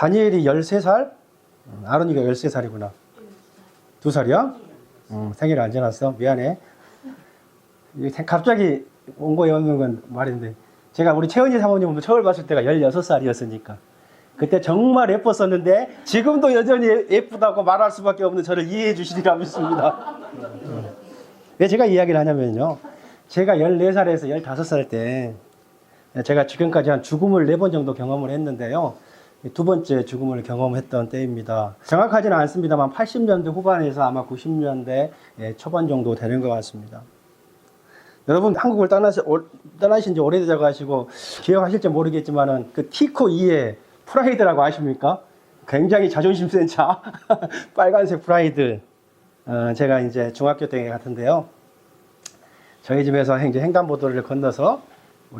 다니엘이 13살, 아론이가 13살이구나. 2살이야? 생일을 안 지났어? 미안해. 갑자기 온 거에 없는 건 말인데, 제가 우리 채은이 사모님 처음 봤을 때가 16살이었으니까. 그때 정말 예뻤었는데, 지금도 여전히 예쁘다고 말할 수밖에 없는 저를 이해해 주시리라 믿습니다. 왜 제가 이야기를 하냐면요. 제가 14살에서 15살 때, 제가 지금까지 한 죽음을 4번 정도 경험을 했는데요. 두 번째 죽음을 경험했던 때입니다. 정확하지는 않습니다만 80년대 후반에서 아마 90년대 초반 정도 되는 것 같습니다. 여러분 한국을 떠나신 지 오래되어 가시고 기억하실지 모르겠지만은 그 티코 2의 프라이드라고 아십니까? 굉장히 자존심 센 차. 빨간색 프라이드. 제가 이제 중학교 때 같은데요. 저희 집에서 이제 횡단보도를 건너서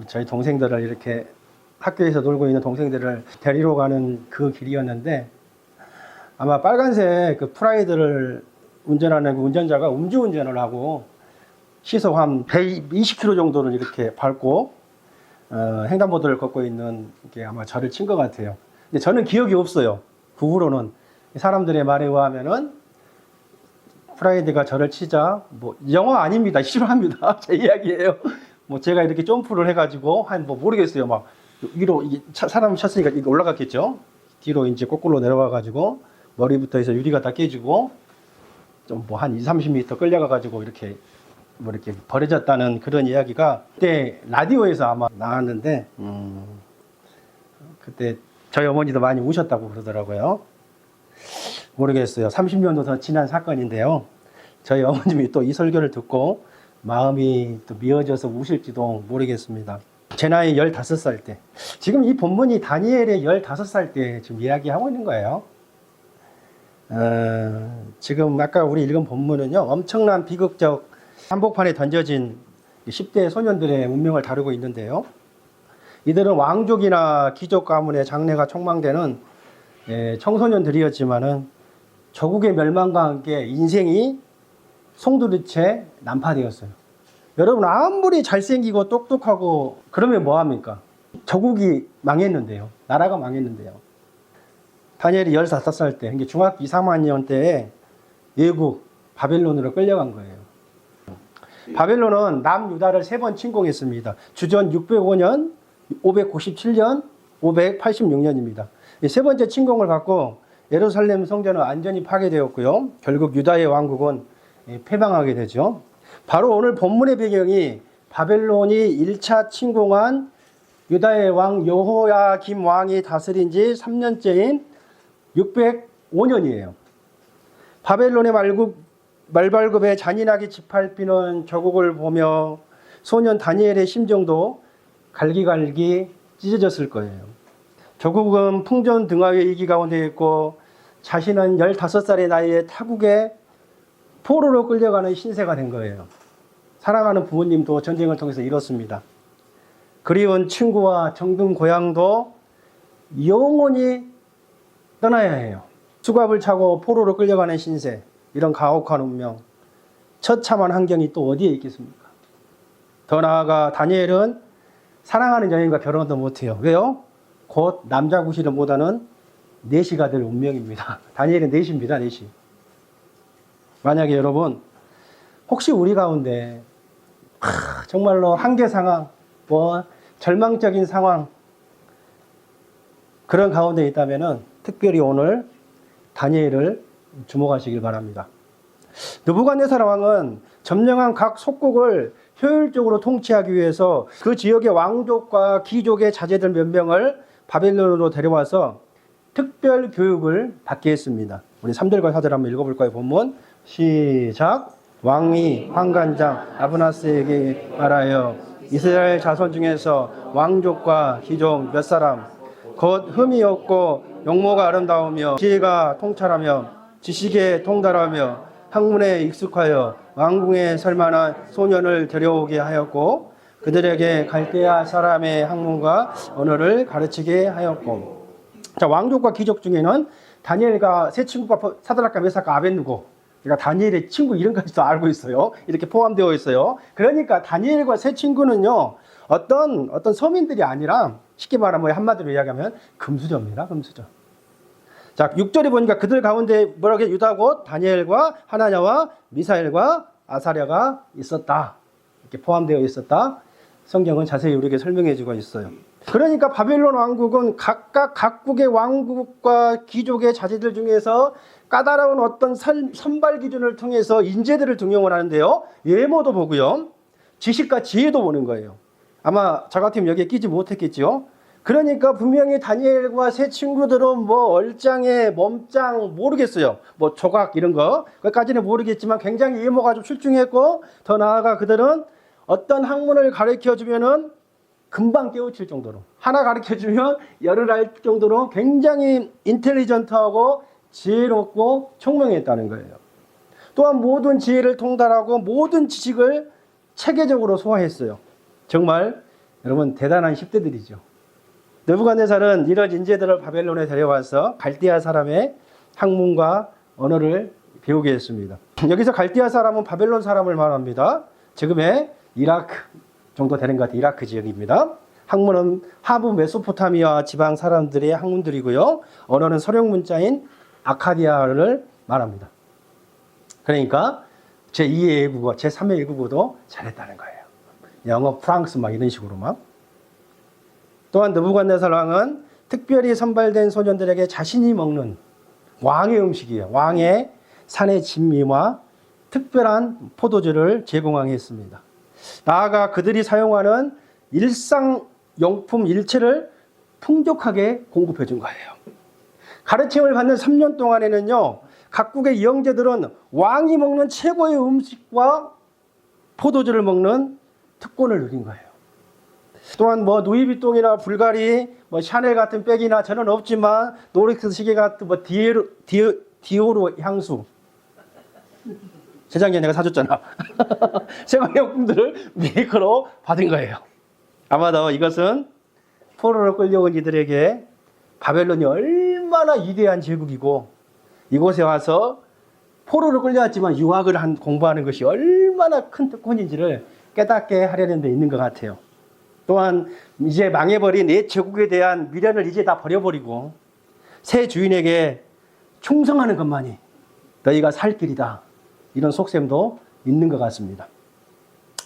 저희 동생들을 이렇게 학교에서 놀고 있는 동생들을 데리러 가는 그 길이었는데 아마 빨간색 그 프라이드를 운전하는 그 운전자가 음주운전을 하고 시속 한 120km 정도를 이렇게 밟고 횡단보도를 걷고 있는 게 아마 저를 친 것 같아요. 근데 저는 기억이 없어요. 그 후로는 사람들의 말에 의하면은 프라이드가 저를 치자 뭐 영어 아닙니다. 싫어합니다. 제 이야기예요. 뭐 제가 이렇게 점프를 해가지고 한 뭐 모르겠어요. 막 위로 사람 쳤으니까 이게 올라갔겠죠. 뒤로 이제 거꾸로 내려와가지고 머리부터 해서 유리가 다 깨지고 좀 뭐 한 20-30m 끌려가가지고 이렇게 뭐 이렇게 버려졌다는 그런 이야기가 그때 라디오에서 아마 나왔는데 그때 저희 어머니도 많이 우셨다고 그러더라고요. 모르겠어요. 30년도 더 지난 사건인데요. 저희 어머님이 또 이 설교를 듣고 마음이 또 미어져서 우실지도 모르겠습니다. 제 나이 15살 때. 지금 이 본문이 다니엘의 15살 때 지금 이야기하고 있는 거예요. 지금 아까 우리 읽은 본문은요. 엄청난 비극적 한복판에 던져진 10대 소년들의 운명을 다루고 있는데요. 이들은 왕족이나 귀족 가문의 장래가 촉망되는 청소년들이었지만은 조국의 멸망과 함께 인생이 송두리째 난파되었어요. 여러분 아무리 잘생기고 똑똑하고 그러면 뭐합니까? 조국이 망했는데요. 나라가 망했는데요. 다니엘이 15살 때, 중학교 2, 3학년 때에 외국 바벨론으로 끌려간 거예요. 바벨론은 남유다를 3번 침공했습니다. 주전 605년, 597년, 586년입니다. 세 번째 침공을 받고 예루살렘 성전은 완전히 파괴되었고요. 결국 유다의 왕국은 패망하게 되죠. 바로 오늘 본문의 배경이 바벨론이 1차 침공한 유다의 왕 여호야김 왕이 다스린 지 3년째인 605년이에요. 바벨론의 말발굽에 잔인하게 짓밟히는 조국을 보며 소년 다니엘의 심정도 갈기갈기 찢어졌을 거예요. 조국은 풍전등화의 위기 가운데 있고 자신은 15살의 나이에 타국에 포로로 끌려가는 신세가 된 거예요. 사랑하는 부모님도 전쟁을 통해서 잃었습니다. 그리운 친구와 정든 고향도 영원히 떠나야 해요. 수갑을 차고 포로로 끌려가는 신세, 이런 가혹한 운명, 처참한 환경이 또 어디에 있겠습니까? 더 나아가 다니엘은 사랑하는 여인과 결혼도 못해요. 왜요? 곧 남자 구실을 못하는 내시가 될 운명입니다. 다니엘은 내시입니다. 내시. 만약에 여러분 혹시 우리 가운데 정말로 한계 상황, 절망적인 상황 그런 가운데 있다면은 특별히 오늘 다니엘을 주목하시길 바랍니다. 느부갓네살 왕은 점령한 각 속국을 효율적으로 통치하기 위해서 그 지역의 왕족과 귀족의 자제들 몇 명을 바벨론으로 데려와서 특별 교육을 받게 했습니다. 우리 3절과 4절 한번 읽어볼까요? 본문 시작. 왕이 환관장 아브나스에게 말하여 이스라엘 자손 중에서 왕족과 귀족 몇 사람 곧 흠이 없고 용모가 아름다우며 지혜가 통찰하며 지식에 통달하며 학문에 익숙하여 왕궁에 설만한 소년을 데려오게 하였고 그들에게 갈대아 사람의 학문과 언어를 가르치게 하였고. 자, 왕족과 귀족 중에는 다니엘과 세 친구가 사드락과 메삭과 아벳느고, 그러니까 다니엘의 친구 이름까지도 알고 있어요. 이렇게 포함되어 있어요. 그러니까 다니엘과 세 친구는요, 어떤 서민들이 아니라 쉽게 말하면 한마디로 이야기하면 금수저입니다. 금수저. 자, 6절에 보니까 그들 가운데 뭐라고 해? 유다고 다니엘과 하나냐와 미사엘과 아사랴가 있었다. 이렇게 포함되어 있었다. 성경은 자세히 우리에게 설명해 주고 있어요. 그러니까 바벨론 왕국은 각각 각국의 왕국과 귀족의 자제들 중에서 까다로운 어떤 선발 기준을 통해서 인재들을 등용을 하는데요. 외모도 보고요. 지식과 지혜도 보는 거예요. 아마 저 같으면 여기에 끼지 못했겠죠. 그러니까 분명히 다니엘과 세 친구들은 뭐 얼짱에 몸짱 모르겠어요. 뭐 조각 이런 거 그것까지는 모르겠지만 굉장히 외모가 좀 출중했고 더 나아가 그들은 어떤 학문을 가르쳐 주면은 금방 깨우칠 정도로 하나 가르쳐 주면 열을 알 정도로 굉장히 인텔리전트하고 지혜롭고 총명했다는 거예요. 또한 모든 지혜를 통달하고 모든 지식을 체계적으로 소화했어요. 정말 여러분 대단한 10대들이죠. 느부갓네살은 이런 인재들을 바벨론에 데려와서 갈대아 사람의 학문과 언어를 배우게 했습니다. 여기서 갈대아 사람은 바벨론 사람을 말합니다. 지금의 이라크 정도 되는 것 같아요. 이라크 지역입니다. 학문은 하부 메소포타미아 지방 사람들의 학문들이고요. 언어는 서령 문자인 아카디아를 말합니다. 그러니까 제2의 외국어, 제3의 외국어도 잘했다는 거예요. 영어, 프랑스 막 이런 식으로 막. 또한 느부갓네살 왕은 특별히 선발된 소년들에게 자신이 먹는 왕의 음식이에요. 왕의 산의 진미와 특별한 포도주를 제공했습니다. 나아가 그들이 사용하는 일상용품 일체를 풍족하게 공급해 준 거예요. 가르침을 받는 3년 동안에는요. 각국의 영재들은 왕이 먹는 최고의 음식과 포도주를 먹는 특권을 누린 거예요. 또한 뭐 누이비통이나 불가리, 뭐 샤넬 같은 백이나 저는 없지만 노렉스 시계 같은 뭐 디오로 향수 재작년에 내가 사줬잖아. 생활용품들을 메이커로 받은 거예요. 아마도 이것은 포로로 끌려온 이들에게 바벨론이 얼마나 위대한 제국이고 이곳에 와서 포로로 끌려왔지만 유학을 공부하는 것이 얼마나 큰 특권인지를 깨닫게 하려는 데 있는 것 같아요. 또한 이제 망해버린 옛 제국에 대한 미련을 이제 다 버려버리고 새 주인에게 충성하는 것만이 너희가 살 길이다. 이런 속셈도 있는 것 같습니다.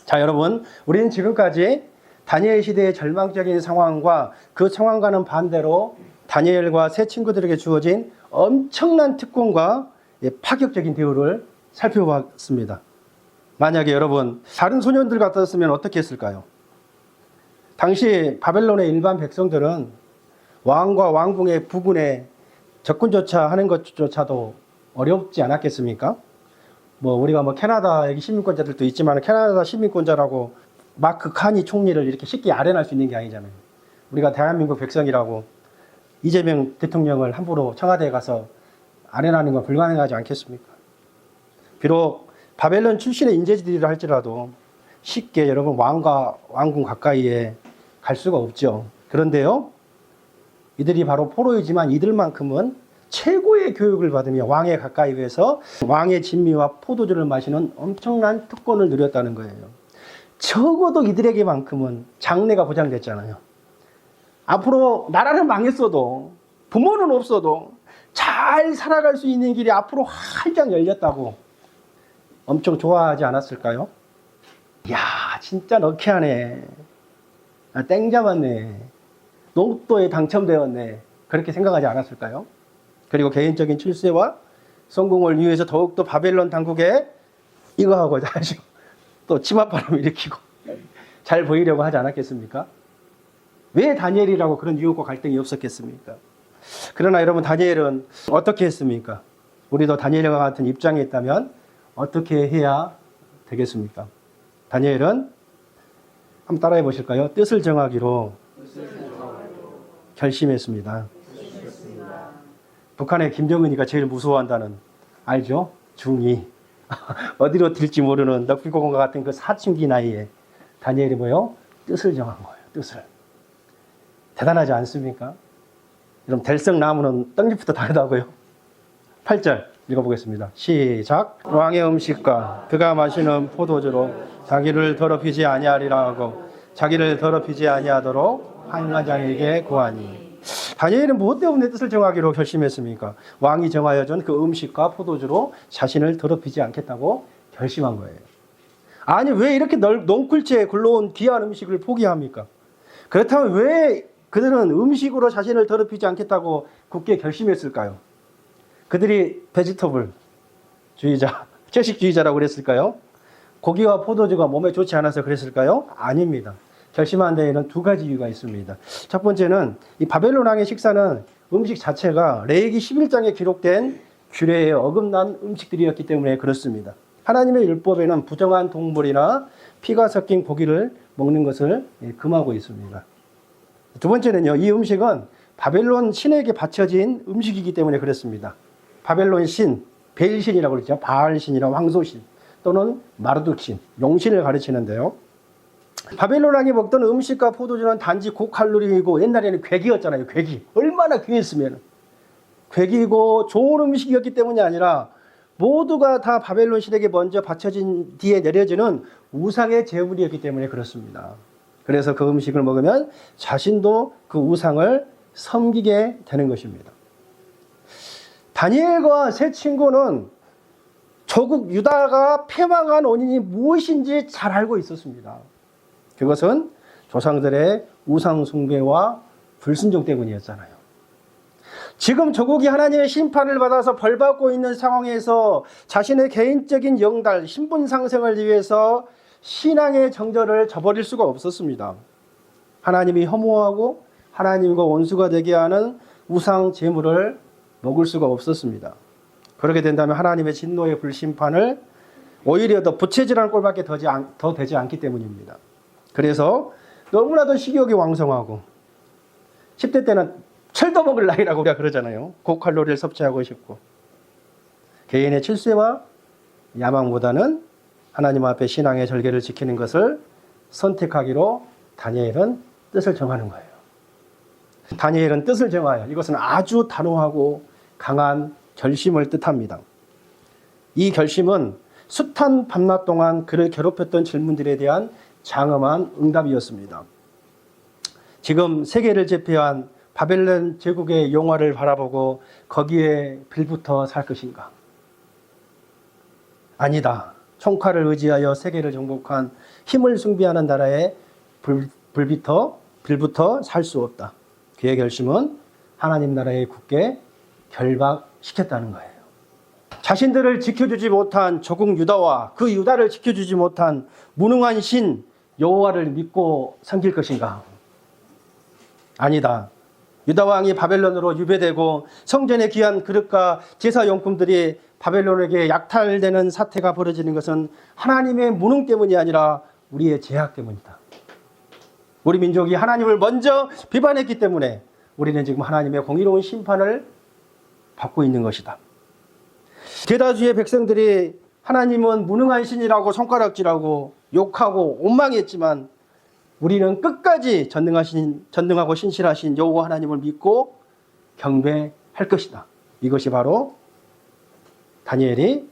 자, 여러분, 우리는 지금까지 다니엘 시대의 절망적인 상황과 그 상황과는 반대로 다니엘과 세 친구들에게 주어진 엄청난 특권과 파격적인 대우를 살펴봤습니다. 만약에 여러분 다른 소년들 같았으면 어떻게 했을까요? 당시 바벨론의 일반 백성들은 왕과 왕궁의 부군에 접근조차 하는 것조차도 어렵지 않았겠습니까? 뭐 우리가 뭐 캐나다 여기 시민권자들도 있지만 캐나다 시민권자라고 마크 카니 총리를 이렇게 쉽게 아련할 수 있는 게 아니잖아요. 우리가 대한민국 백성이라고 이재명 대통령을 함부로 청와대에 가서 아련하는 건 불가능하지 않겠습니까? 비록 바벨론 출신의 인재들이라 할지라도 쉽게 여러분 왕과 왕궁 가까이에 갈 수가 없죠. 그런데요, 이들이 바로 포로이지만 이들만큼은 최고의 교육을 받으며 왕에 가까이에서 왕의 진미와 포도주를 마시는 엄청난 특권을 누렸다는 거예요. 적어도 이들에게만큼은 장래가 보장됐잖아요. 앞으로 나라는 망했어도 부모는 없어도 잘 살아갈 수 있는 길이 앞으로 활짝 열렸다고 엄청 좋아하지 않았을까요? 이야, 진짜 럭키하네. 땡 잡았네. 로또에 당첨되었네. 그렇게 생각하지 않았을까요? 그리고 개인적인 출세와 성공을 위해서 더욱더 바벨론 당국에 이거 하고 하죠. 또 치맛바람 일으키고 잘 보이려고 하지 않았겠습니까? 왜 다니엘이라고 그런 유혹과 갈등이 없었겠습니까? 그러나 여러분, 다니엘은 어떻게 했습니까? 우리도 다니엘과 같은 입장에 있다면 어떻게 해야 되겠습니까? 다니엘은 한번 따라해 보실까요? 뜻을 정하기로 결심했습니다. 북한의 김정은이가 제일 무서워한다는, 알죠? 중2 어디로 튈지 모르는 넋불고공과 같은 그 사춘기 나이에 다니엘이 뭐요? 뜻을 정한 거예요. 뜻을. 대단하지 않습니까? 여러분, 될성나무는 떡잎부터 다르다고요. 8절 읽어보겠습니다. 시작. 왕의 음식과 그가 마시는 포도주로 자기를 더럽히지 아니하리라 하고 자기를 더럽히지 아니하도록 한가장에게 구하니. 다니엘은 무엇 때문에 뜻을 정하기로 결심했습니까? 왕이 정하여 준 그 음식과 포도주로 자신을 더럽히지 않겠다고 결심한 거예요. 아니 왜 이렇게 농쿨지에 굴러온 귀한 음식을 포기합니까? 그렇다면 왜 그들은 음식으로 자신을 더럽히지 않겠다고 굳게 결심했을까요? 그들이 베지터블 주의자, 채식주의자라고 그랬을까요? 고기와 포도주가 몸에 좋지 않아서 그랬을까요? 아닙니다. 결심한 데에는 두 가지 이유가 있습니다. 첫 번째는 이 바벨론 왕의 식사는 음식 자체가 레위기 11장에 기록된 규례에 어긋난 음식들이었기 때문에 그렇습니다. 하나님의 율법에는 부정한 동물이나 피가 섞인 고기를 먹는 것을 금하고 있습니다. 두 번째는요, 이 음식은 바벨론 신에게 바쳐진 음식이기 때문에 그렇습니다. 바벨론 신, 베일신이라고 그러죠. 바알신이나 황소신 또는 마르둑신, 용신을 가르치는데요. 바벨론 왕이 먹던 음식과 포도주는 단지 고칼로리이고 옛날에는 괴기였잖아요. 괴기. 얼마나 귀했으면. 괴기고 좋은 음식이었기 때문이 아니라 모두가 다 바벨론 신에게 먼저 바쳐진 뒤에 내려지는 우상의 제물이었기 때문에 그렇습니다. 그래서 그 음식을 먹으면 자신도 그 우상을 섬기게 되는 것입니다. 다니엘과 세 친구는 조국 유다가 패망한 원인이 무엇인지 잘 알고 있었습니다. 그것은 조상들의 우상 숭배와 불순종 때문이었잖아요. 지금 조국이 하나님의 심판을 받아서 벌받고 있는 상황에서 자신의 개인적인 영달, 신분 상승을 위해서 신앙의 정절을 저버릴 수가 없었습니다. 하나님이 혐오하고 하나님과 원수가 되게 하는 우상 제물을 먹을 수가 없었습니다. 그렇게 된다면 하나님의 진노의 불심판을 오히려 더 부채질한 꼴밖에 더 되지 않기 때문입니다. 그래서 너무나도 식욕이 왕성하고 10대 때는 철도 먹을 나이라고 우리가 그러잖아요. 고칼로리를 섭취하고 싶고 개인의 칠세와 야망보다는 하나님 앞에 신앙의 절개를 지키는 것을 선택하기로 다니엘은 뜻을 정하는 거예요. 다니엘은 뜻을 정하여 이것은 아주 단호하고 강한 결심을 뜻합니다. 이 결심은 숱한 밤낮 동안 그를 괴롭혔던 질문들에 대한 장엄한 응답이었습니다. 지금 세계를 제패한 바벨론 제국의 영화를 바라보고 거기에 빌붙어 살 것인가? 아니다. 총칼을 의지하여 세계를 정복한 힘을 숭배하는 나라에 빌붙어 살 수 없다. 그의 결심은 하나님 나라에 굳게 결박시켰다는 거예요. 자신들을 지켜주지 못한 조국 유다와 그 유다를 지켜주지 못한 무능한 신 여호와를 믿고 섬길 것인가? 아니다. 유다 왕이 바벨론으로 유배되고 성전의 귀한 그릇과 제사용품들이 바벨론에게 약탈되는 사태가 벌어지는 것은 하나님의 무능 때문이 아니라 우리의 죄악 때문이다. 우리 민족이 하나님을 먼저 비판했기 때문에 우리는 지금 하나님의 공의로운 심판을 받고 있는 것이다. 대다수의 백성들이 하나님은 무능한 신이라고 손가락질하고 욕하고 원망했지만 우리는 끝까지 전능하고 신실하신 여호와 하나님을 믿고 경배할 것이다. 이것이 바로 다니엘이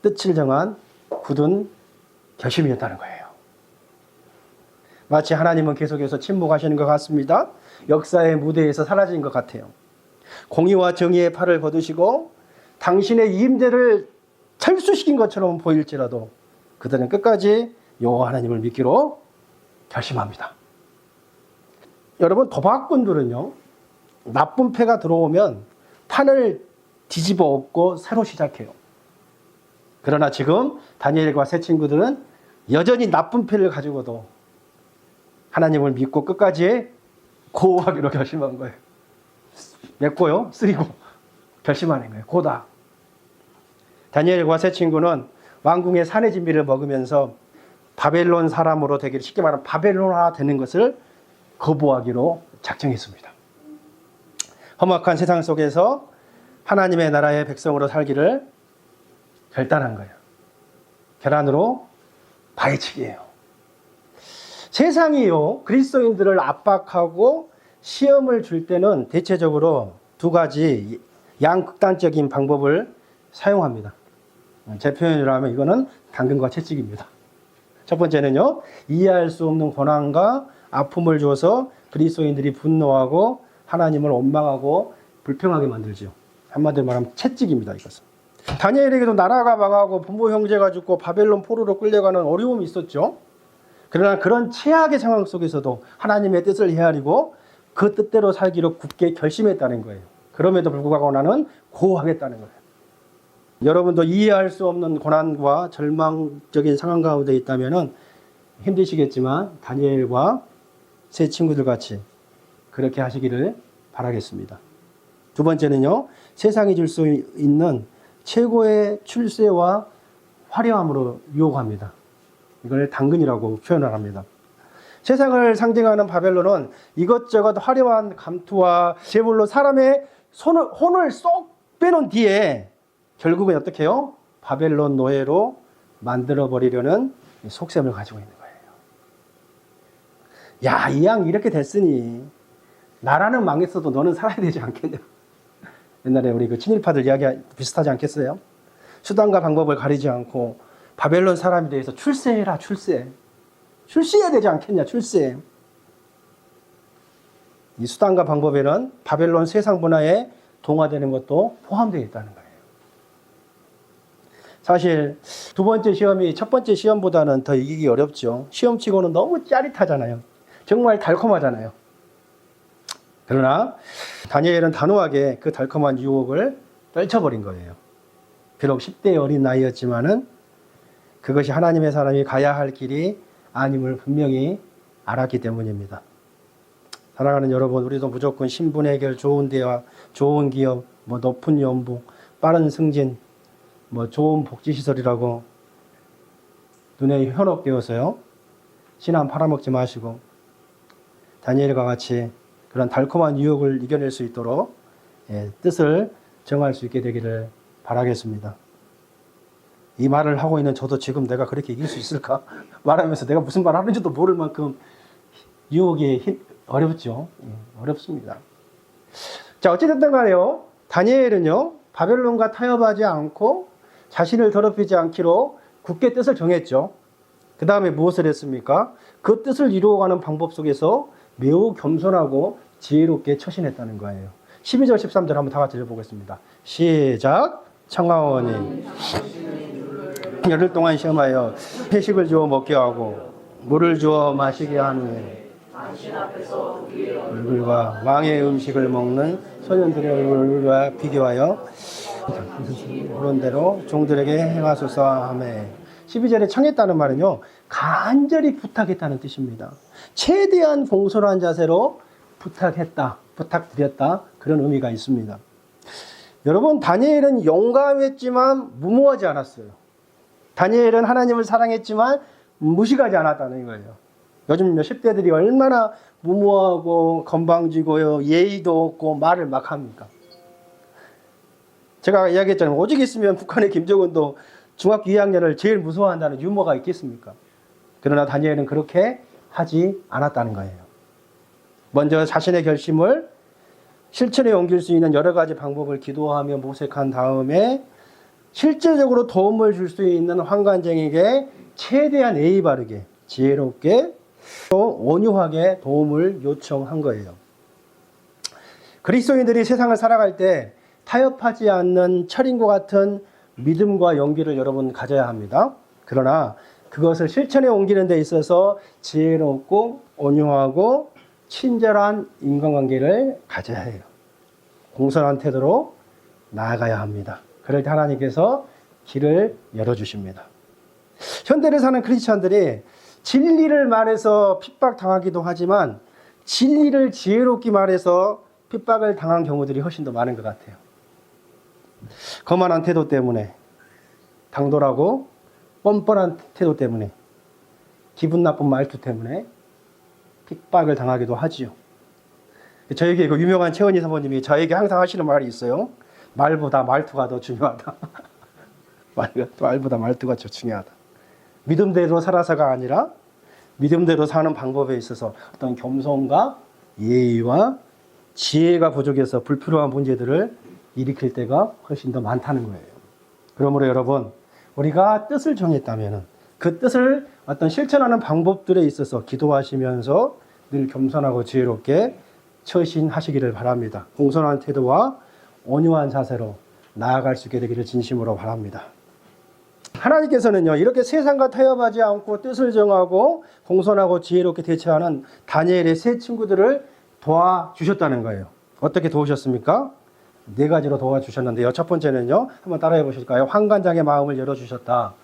뜻을 정한 굳은 결심이었다는 거예요. 마치 하나님은 계속해서 침묵하시는 것 같습니다. 역사의 무대에서 사라진 것 같아요. 공의와 정의의 팔을 거두시고 당신의 임재를 철수시킨 것처럼 보일지라도 그들은 끝까지 여호와 하나님을 믿기로 결심합니다. 여러분, 도박꾼들은요, 나쁜 패가 들어오면 판을 뒤집어 엎고 새로 시작해요. 그러나 지금 다니엘과 세 친구들은 여전히 나쁜 패를 가지고도 하나님을 믿고 끝까지 고하기로 결심한 거예요. 맺고요, 쓰리고 결심하는 거예요. 고다. 다니엘과 세 친구는 왕궁의 산의 진미를 먹으면서 바벨론 사람으로 되기를, 쉽게 말하면 바벨론화 되는 것을 거부하기로 작정했습니다. 험악한 세상 속에서 하나님의 나라의 백성으로 살기를 결단한 거예요. 계란으로 바위치기예요. 세상이요, 그리스도인들을 압박하고 시험을 줄 때는 대체적으로 두 가지 양극단적인 방법을 사용합니다. 제 표현으로 하면 이거는 당근과 채찍입니다. 첫 번째는요, 이해할 수 없는 고난과 아픔을 줘서 그리스도인들이 분노하고 하나님을 원망하고 불평하게 만들죠. 한마디로 말하면 채찍입니다. 이것은. 다니엘에게도 나라가 망하고 부모 형제가 죽고 바벨론 포로로 끌려가는 어려움이 있었죠. 그러나 그런 최악의 상황 속에서도 하나님의 뜻을 헤아리고 그 뜻대로 살기로 굳게 결심했다는 거예요. 그럼에도 불구하고 나는 고하겠다는 거예요. 여러분도 이해할 수 없는 고난과 절망적인 상황 가운데 있다면 힘드시겠지만 다니엘과 세 친구들 같이 그렇게 하시기를 바라겠습니다. 두 번째는요, 세상이 줄 수 있는 최고의 출세와 화려함으로 유혹합니다. 이걸 당근이라고 표현을 합니다. 세상을 상징하는 바벨론은 이것저것 화려한 감투와 재물로 사람의 혼을 쏙 빼놓은 뒤에 결국은 어떻게 해요? 바벨론 노예로 만들어버리려는 속셈을 가지고 있는 거예요. 야, 이 양 이렇게 됐으니 나라는 망했어도 너는 살아야 되지 않겠냐. 옛날에 우리 그 친일파들 이야기 비슷하지 않겠어요? 수단과 방법을 가리지 않고 바벨론 사람에 대해서 출세해라, 출세. 출세해야 되지 않겠냐, 출세. 이 수단과 방법에는 바벨론 세상 문화에 동화되는 것도 포함되어 있다는 거예요. 사실 두 번째 시험이 첫 번째 시험보다는 더 이기기 어렵죠. 시험치고는 너무 짜릿하잖아요. 정말 달콤하잖아요. 그러나 다니엘은 단호하게 그 달콤한 유혹을 떨쳐버린 거예요. 비록 10대 어린 나이였지만은 그것이 하나님의 사람이 가야 할 길이 아님을 분명히 알았기 때문입니다. 사랑하는 여러분, 우리도 무조건 신분 해결, 좋은 대화, 좋은 기업, 높은 연봉, 빠른 승진, 좋은 복지시설이라고 눈에 현혹되어서요, 신앙 팔아먹지 마시고 다니엘과 같이 그런 달콤한 유혹을 이겨낼 수 있도록 뜻을 정할 수 있게 되기를 바라겠습니다. 이 말을 하고 있는 저도 지금 내가 그렇게 이길 수 있을까? 말하면서 내가 무슨 말 하는지도 모를 만큼 유혹이 어렵죠. 어렵습니다. 자, 어찌됐든 간에요, 다니엘은요, 바벨론과 타협하지 않고 자신을 더럽히지 않기로 굳게 뜻을 정했죠. 그 다음에 무엇을 했습니까? 그 뜻을 이루어가는 방법 속에서 매우 겸손하고 지혜롭게 처신했다는 거예요. 12절 13절 한번 다 같이 읽어보겠습니다. 시작. 청하오니 열흘 동안 시험하여 회식을 주어 먹게 하고 물을 주어 마시게 한 후에 얼굴과 왕의 음식을 먹는 소년들의 얼굴과 비교하여 그런 대로 종들에게 행하소서 하매. 12절에 청했다는 말은요, 간절히 부탁했다는 뜻입니다. 최대한 공손한 자세로 부탁했다, 부탁드렸다, 그런 의미가 있습니다. 여러분, 다니엘은 용감했지만 무모하지 않았어요. 다니엘은 하나님을 사랑했지만 무식하지 않았다는 거예요. 요즘 10대들이 얼마나 무모하고 건방지고요, 예의도 없고 말을 막 합니까? 제가 이야기했잖아요. 오직 있으면 북한의 김정은도 중학교 2학년을 제일 무서워한다는 유머가 있겠습니까? 그러나 다니엘은 그렇게 하지 않았다는 거예요. 먼저 자신의 결심을 실천에 옮길 수 있는 여러 가지 방법을 기도하며 모색한 다음에 실질적으로 도움을 줄 수 있는 환관쟁에게 최대한 예의 바르게, 지혜롭게, 또 온유하게 도움을 요청한 거예요. 그리스도인들이 세상을 살아갈 때 타협하지 않는 철인과 같은 믿음과 용기를 여러분 가져야 합니다. 그러나 그것을 실천에 옮기는 데 있어서 지혜롭고 온유하고 친절한 인간관계를 가져야 해요. 공손한 태도로 나아가야 합니다. 그럴 때 하나님께서 길을 열어주십니다. 현대를 사는 크리스찬들이 진리를 말해서 핍박당하기도 하지만 진리를 지혜롭게 말해서 핍박을 당한 경우들이 훨씬 더 많은 것 같아요. 거만한 태도 때문에, 당돌하고 뻔뻔한 태도 때문에, 기분 나쁜 말투 때문에 핍박을 당하기도 하지요. 저에게 그 유명한 최은희 사모님이 저에게 항상 하시는 말이 있어요. 말보다 말투가 더 중요하다. 말보다 말투가 더 중요하다. 믿음대로 살아서가 아니라 믿음대로 사는 방법에 있어서 어떤 겸손과 예의와 지혜가 부족해서 불필요한 문제들을 일으킬 때가 훨씬 더 많다는 거예요. 그러므로 여러분, 우리가 뜻을 정했다면 그 뜻을 어떤 실천하는 방법들에 있어서 기도하시면서 늘 겸손하고 지혜롭게 처신하시기를 바랍니다. 공손한 태도와 온유한 자세로 나아갈 수 있게 되기를 진심으로 바랍니다. 하나님께서는요, 이렇게 세상과 타협하지 않고 뜻을 정하고 공손하고 지혜롭게 대처하는 다니엘의 세 친구들을 도와주셨다는 거예요. 어떻게 도우셨습니까? 네 가지로 도와주셨는데요. 첫 번째는요, 한번 따라해 보실까요? 환관장의 마음을 열어주셨다.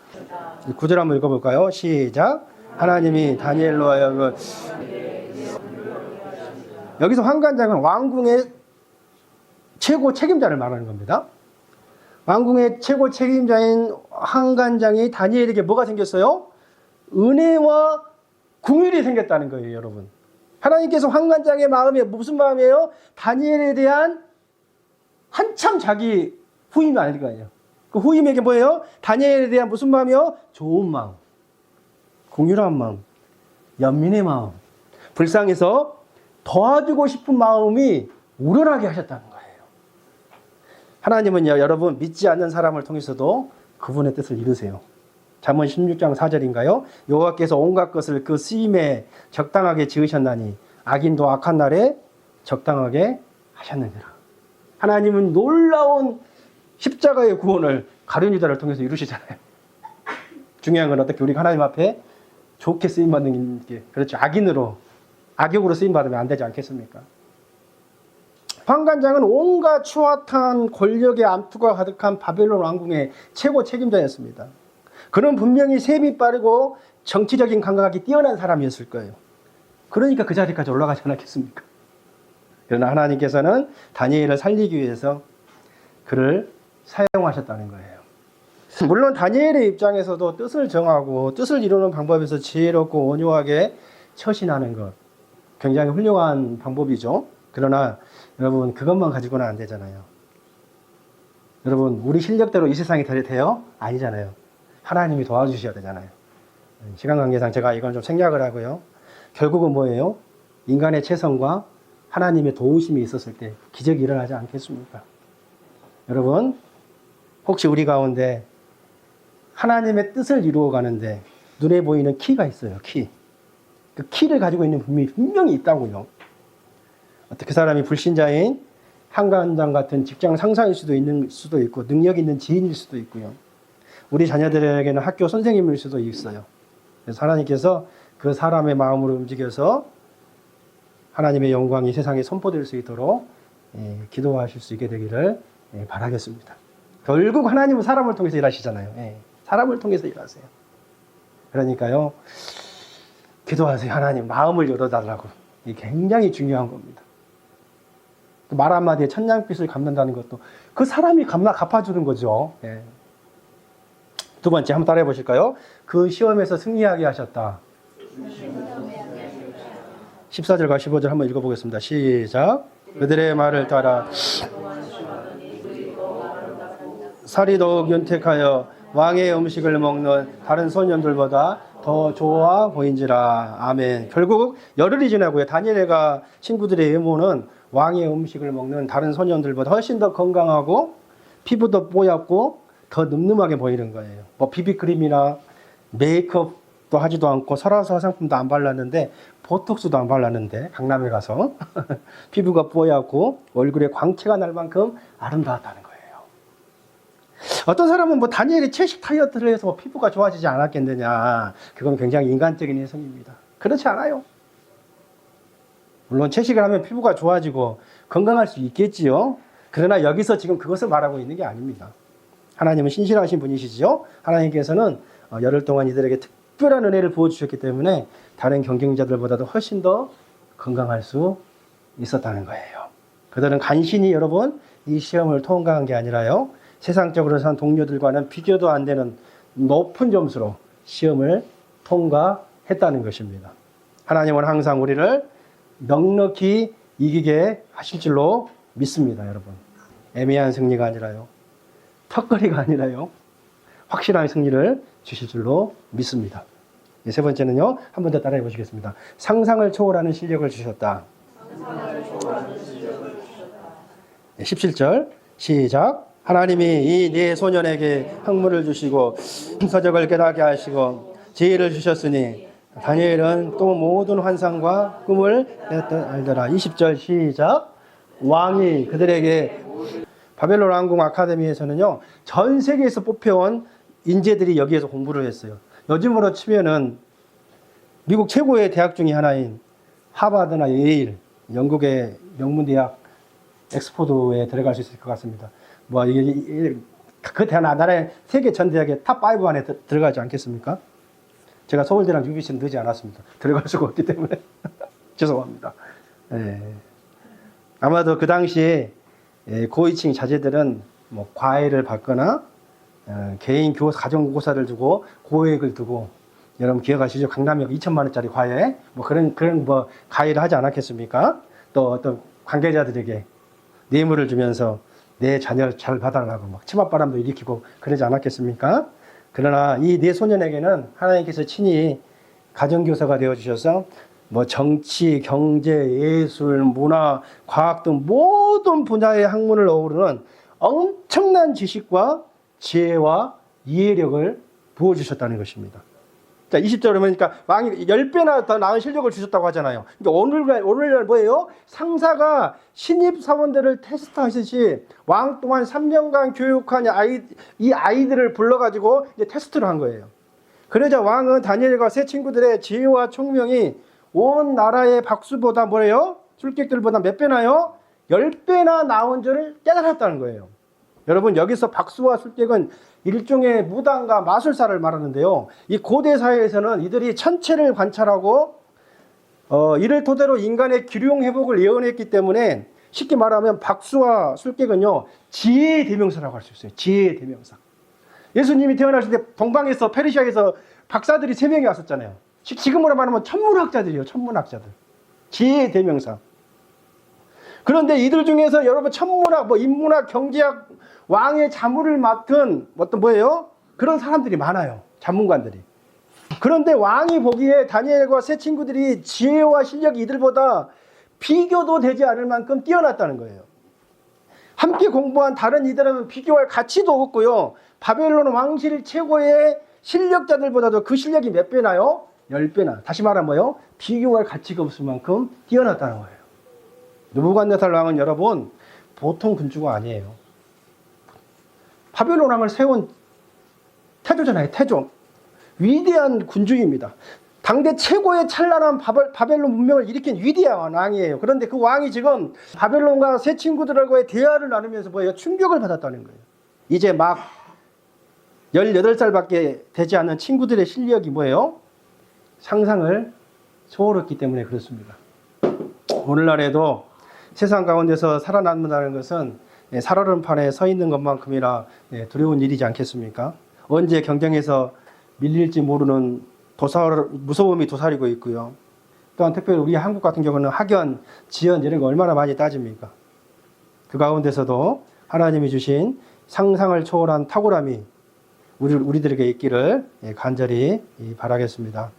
9절 한번 읽어볼까요? 시작. 하나님이 다니엘로 하여금, 여기서 환관장은 왕궁의 최고 책임자를 말하는 겁니다. 왕궁의 최고 책임자인 환관장이 다니엘에게 뭐가 생겼어요? 은혜와 궁율이 생겼다는 거예요, 여러분. 하나님께서 환관장의 마음이 무슨 마음이에요? 다니엘에 대한 한참 자기 후임이 아닐 거 아니에요. 그 후임에게 뭐예요? 다니엘에 대한 무슨 마음이요? 좋은 마음, 궁율한 마음, 연민의 마음, 불쌍해서 도와주고 싶은 마음이 우러나게 하셨다는 거예요. 하나님은요, 여러분 믿지 않는 사람을 통해서도 그분의 뜻을 이루세요. 잠언 16장 4절인가요? 여호와께서 온갖 것을 그 쓰임에 적당하게 지으셨나니 악인도 악한 날에 적당하게 하셨느니라. 하나님은 놀라운 십자가의 구원을 가룟 유다를 통해서 이루시잖아요. 중요한 건 어떻게 우리가 하나님 앞에 좋게 쓰임받는 게, 그렇죠. 악역으로 쓰임받으면 안 되지 않겠습니까? 환관장은 온갖 추악한 권력의 암투가 가득한 바벨론 왕궁의 최고 책임자였습니다. 그는 분명히 세비 빠르고 정치적인 감각이 뛰어난 사람이었을 거예요. 그러니까 그 자리까지 올라가지 않았겠습니까? 그러나 하나님께서는 다니엘을 살리기 위해서 그를 사용하셨다는 거예요. 물론 다니엘의 입장에서도 뜻을 정하고 뜻을 이루는 방법에서 지혜롭고 온유하게 처신하는 것, 굉장히 훌륭한 방법이죠. 그러나 여러분, 그것만 가지고는 안 되잖아요. 여러분, 우리 실력대로 이 세상이 돼요? 아니잖아요. 하나님이 도와주셔야 되잖아요. 시간 관계상 제가 이건 좀 생략을 하고요. 결국은 뭐예요? 인간의 최선과 하나님의 도우심이 있었을 때 기적이 일어나지 않겠습니까? 여러분, 혹시 우리 가운데 하나님의 뜻을 이루어 가는데 눈에 보이는 키가 있어요. 키. 그 키를 가지고 있는 분이 분명히 있다고요. 그 사람이 불신자인 환관장 같은 직장 상사일 수도 있고 능력 있는 지인일 수도 있고요. 우리 자녀들에게는 학교 선생님일 수도 있어요. 그래서 하나님께서 그 사람의 마음으로 움직여서 하나님의 영광이 세상에 선포될 수 있도록 기도하실 수 있게 되기를 바라겠습니다. 결국 하나님은 사람을 통해서 일하시잖아요. 사람을 통해서 일하세요. 그러니까요, 기도하세요. 하나님 마음을 열어달라고. 이게 굉장히 중요한 겁니다. 말 한마디에 천냥빚을 갚는다는 것도 그 사람이 갚아주는 거죠. 두 번째 한번 따라해 보실까요? 그 시험에서 승리하게 하셨다. 14절과 15절 한번 읽어보겠습니다. 시작. 그들의 말을 따라 살이 더욱 윤택하여 왕의 음식을 먹는 다른 소년들보다 더 좋아 보인지라. 아멘. 결국 열흘이 지나고요. 다니엘과 친구들의 외모는 왕의 음식을 먹는 다른 소년들보다 훨씬 더 건강하고 피부도 뽀얗고 더 늠름하게 보이는 거예요. 뭐 비비크림이나 메이크업도 하지도 않고 설화서 화장품도 안 발랐는데, 보톡스도 안 발랐는데 강남에 가서 피부가 뽀얗고 얼굴에 광채가 날 만큼 아름다웠다는 거예요. 어떤 사람은 뭐 다니엘이 채식 다이어트를 해서 뭐 피부가 좋아지지 않았겠느냐, 그건 굉장히 인간적인 해석입니다. 그렇지 않아요. 물론 채식을 하면 피부가 좋아지고 건강할 수 있겠지요. 그러나 여기서 지금 그것을 말하고 있는 게 아닙니다. 하나님은 신실하신 분이시죠. 하나님께서는 열흘 동안 이들에게 특별한 은혜를 부어주셨기 때문에 다른 경쟁자들보다도 훨씬 더 건강할 수 있었다는 거예요. 그들은 간신히 여러분 이 시험을 통과한 게 아니라요, 세상적으로 산 동료들과는 비교도 안 되는 높은 점수로 시험을 통과했다는 것입니다. 하나님은 항상 우리를 넉넉히 이기게 하실 줄로 믿습니다. 여러분, 애매한 승리가 아니라요, 턱걸이가 아니라요, 확실한 승리를 주실 줄로 믿습니다. 세 번째는요, 한 번 더 따라해 보시겠습니다. 상상을 초월하는 실력을 주셨다. 17절 시작. 하나님이 이 네 소년에게 학문을 주시고 서적을 깨닫게 하시고 지혜를 주셨으니 다니엘은 또 모든 환상과 꿈을 알더라. 20절 시작. 왕이 그들에게 바벨론 왕궁 아카데미에서는요, 전 세계에서 뽑혀온 인재들이 여기에서 공부를 했어요. 요즘으로 치면은 미국 최고의 대학 중에 하나인 하버드나 예일, 영국의 명문대학 엑스포드에 들어갈 수 있을 것 같습니다. 뭐 이게 그 나라의 세계 전 대학의 탑5 안에 들어가지 않겠습니까? 제가 서울대랑 UBC는 넣지 않았습니다. 들어갈 수가 없기 때문에 죄송합니다. 예. 아마도 그 당시에 고위층 자제들은 뭐 과외를 받거나 개인 가정교사를 두고 고액을 두고, 여러분 기억하시죠? 강남역 2천만 원짜리 과외 뭐 그런 뭐 과외를 하지 않았겠습니까? 또 어떤 관계자들에게 뇌물을 주면서 내 자녀를 잘 받아라고 막 치맛바람도 일으키고 그러지 않았겠습니까? 그러나 이 네 소년에게는 하나님께서 친히 가정교사가 되어주셔서 뭐 정치, 경제, 예술, 문화, 과학 등 모든 분야의 학문을 어우르는 엄청난 지식과 지혜와 이해력을 부어주셨다는 것입니다. 자, 20절에 보니까 왕이 10배나 더 나은 실력을 주셨다고 하잖아요. 그러니까 오늘날 뭐예요? 상사가 신입사원들을 테스트하듯이 왕 동안 3년간 교육한 이 아이들을 불러가지고 이제 테스트를 한 거예요. 그러자 왕은 다니엘과 세 친구들의 지혜와 총명이 온 나라의 박수보다 뭐예요? 술객들보다 몇 배나요? 10배나 나온 줄을 깨달았다는 거예요. 여러분, 여기서 박수와 술객은 일종의 무당과 마술사를 말하는데요. 이 고대 사회에서는 이들이 천체를 관찰하고 이를 토대로 인간의 기륭 회복을 예언했기 때문에, 쉽게 말하면 박수와 술객은요, 지혜의 대명사라고 할 수 있어요. 지혜의 대명사. 예수님이 태어나실 때 동방에서, 페르시아에서 박사들이 3명이 왔었잖아요. 지금으로 말하면 천문학자들이에요. 천문학자들. 지혜의 대명사. 그런데 이들 중에서 여러분 천문학, 뭐 인문학, 경제학, 왕의 자문을 맡은 어떤 뭐예요? 그런 사람들이 많아요. 자문관들이. 그런데 왕이 보기에 다니엘과 세 친구들이 지혜와 실력이 이들보다 비교도 되지 않을 만큼 뛰어났다는 거예요. 함께 공부한 다른 이들은 비교할 가치도 없고요. 바벨론 왕실 최고의 실력자들보다도 그 실력이 몇 배나요? 10배나. 다시 말하면 뭐예요? 비교할 가치가 없을 만큼 뛰어났다는 거예요. 느부갓네살 왕은 여러분 보통 군주가 아니에요. 바벨론 왕을 세운 태조잖아요. 태조. 위대한 군주입니다. 당대 최고의 찬란한 바벨론 문명을 일으킨 위대한 왕이에요. 그런데 그 왕이 지금 바벨론과 세 친구들과의 대화를 나누면서 뭐예요? 충격을 받았다는 거예요. 이제 막 18살밖에 되지 않은 친구들의 실력이 뭐예요? 상상을 초월했기 때문에 그렇습니다. 오늘날에도 세상 가운데서 살아남는다는 것은 살얼음판에 서 있는 것만큼이나 두려운 일이지 않겠습니까? 언제 경쟁에서 밀릴지 모르는 무서움이 도사리고 있고요. 또한 특별히 우리 한국 같은 경우는 학연, 지연 이런 거 얼마나 많이 따집니까? 그 가운데서도 하나님이 주신 상상을 초월한 탁월함이 우리들에게 있기를 간절히 바라겠습니다.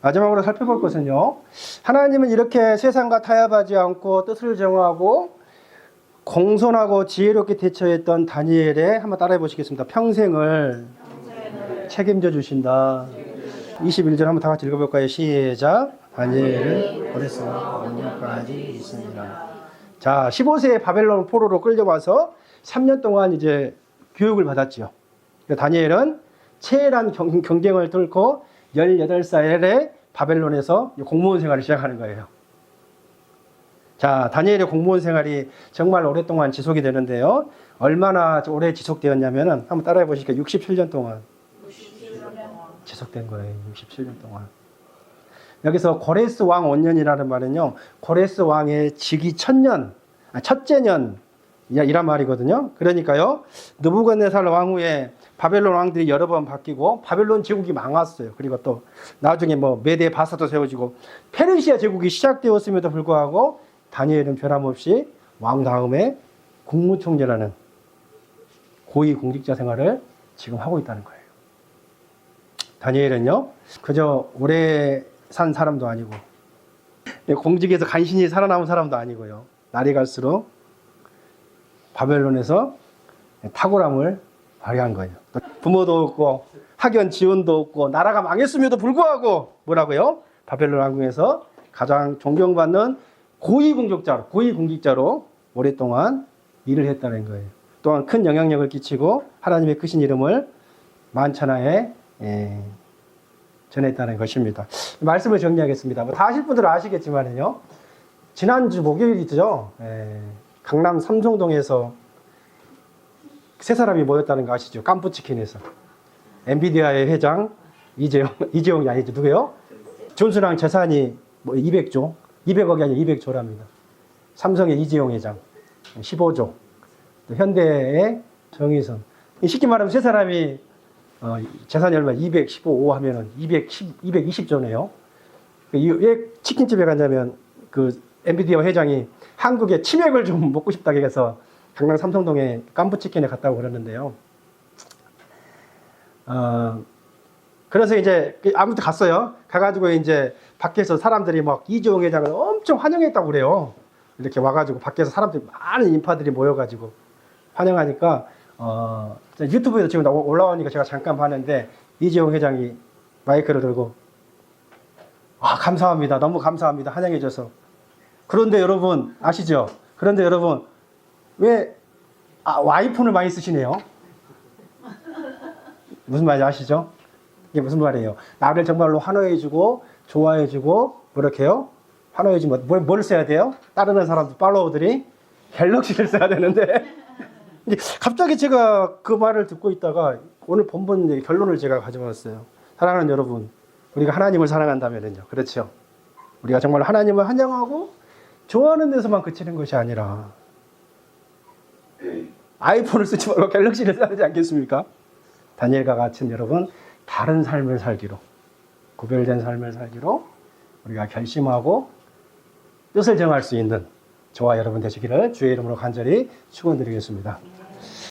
마지막으로 살펴볼 것은요, 하나님은 이렇게 세상과 타협하지 않고 뜻을 정하고 공손하고 지혜롭게 대처했던 다니엘의, 한번 따라해 보시겠습니다. 평생을 책임져 주신다. 21절 한번 다 같이 읽어볼까요? 시작. 다니엘은 오랫동안 원년까지 있습니다. 자, 15세에 바벨론 포로로 끌려와서 3년 동안 이제 교육을 받았죠. 다니엘은 치열한 경쟁을 뚫고 18살에 바벨론에서 공무원 생활을 시작하는 거예요. 자, 다니엘의 공무원 생활이 정말 오랫동안 지속이 되는데요. 얼마나 오래 지속되었냐면은 한번 따라해 보시니까 67년 동안 지속된 거예요. 67년 동안. 여기서 고레스 왕 원년이라는 말은요, 고레스 왕의 즉위 첫째 년 이란 말이거든요. 그러니까요, 느부갓네살 왕 후에 바벨론 왕들이 여러 번 바뀌고 바벨론 제국이 망했어요. 그리고 또 나중에 뭐 메데 바사도 세워지고 페르시아 제국이 시작되었음에도 불구하고 다니엘은 변함없이 왕 다음에 국무총리라는 고위 공직자 생활을 지금 하고 있다는 거예요. 다니엘은요, 그저 오래 산 사람도 아니고 공직에서 간신히 살아남은 사람도 아니고요. 날이 갈수록 바벨론에서 탁월함을 발휘한 거예요. 부모도 없고 학연 지원도 없고 나라가 망했음에도 불구하고 뭐라고요? 바벨론 왕궁에서 가장 존경받는 고위공직자로 오랫동안 일을 했다는 거예요. 또한 큰 영향력을 끼치고 하나님의 크신 이름을 만천하에 전했다는 것입니다. 말씀을 정리하겠습니다. 다 아실 분들은 아시겠지만요. 지난주 목요일이죠. 강남 삼성동에서 세 사람이 모였다는 거 아시죠? 깜푸치킨에서. 엔비디아의 회장 이재용이 아니죠. 누구요? 존슨왕 재산이 뭐 200조, 200억이 아니라 200조랍니다. 삼성의 이재용 회장 15조, 또 현대의 정의선. 쉽게 말하면 세 사람이 재산이 얼마 215 하면은 220조네요. 왜 치킨집에 갔냐면 그 엔비디아 회장이 한국에 치맥을 좀 먹고 싶다고 해서 강남 삼성동에 깜부치킨에 갔다고 그러는데요. 그래서 이제 아무튼 갔어요. 가가지고 이제 밖에서 사람들이 막 이재용 회장을 엄청 환영했다고 그래요. 이렇게 와가지고 밖에서 사람들이 많은 인파들이 모여가지고 환영하니까 유튜브에도 지금 올라오니까 제가 잠깐 봤는데 이재용 회장이 마이크를 들고 감사합니다. 너무 감사합니다. 환영해줘서. 그런데 여러분 아시죠? 그런데 여러분 왜 와이폰을 많이 쓰시네요? 무슨 말인지 아시죠? 이게 무슨 말이에요? 나를 정말로 환호해주고 좋아해주고 뭐렇게요? 환호해주면 뭘 써야 돼요? 따르는 사람들 팔로워들이 갤럭시를 써야 되는데 갑자기 제가 그 말을 듣고 있다가 오늘 본문 결론을 제가 가져왔어요. 사랑하는 여러분, 우리가 하나님을 사랑한다면요, 그렇죠? 우리가 정말 하나님을 환영하고 좋아하는 데서만 그치는 것이 아니라 아이폰을 쓰지 말고 갤럭시를 써야 되지 않겠습니까? 다니엘과 같은 여러분 다른 삶을 살기로, 구별된 삶을 살기로 우리가 결심하고 뜻을 정할 수 있는 저와 여러분 되시기를 주의 이름으로 간절히 축원드리겠습니다.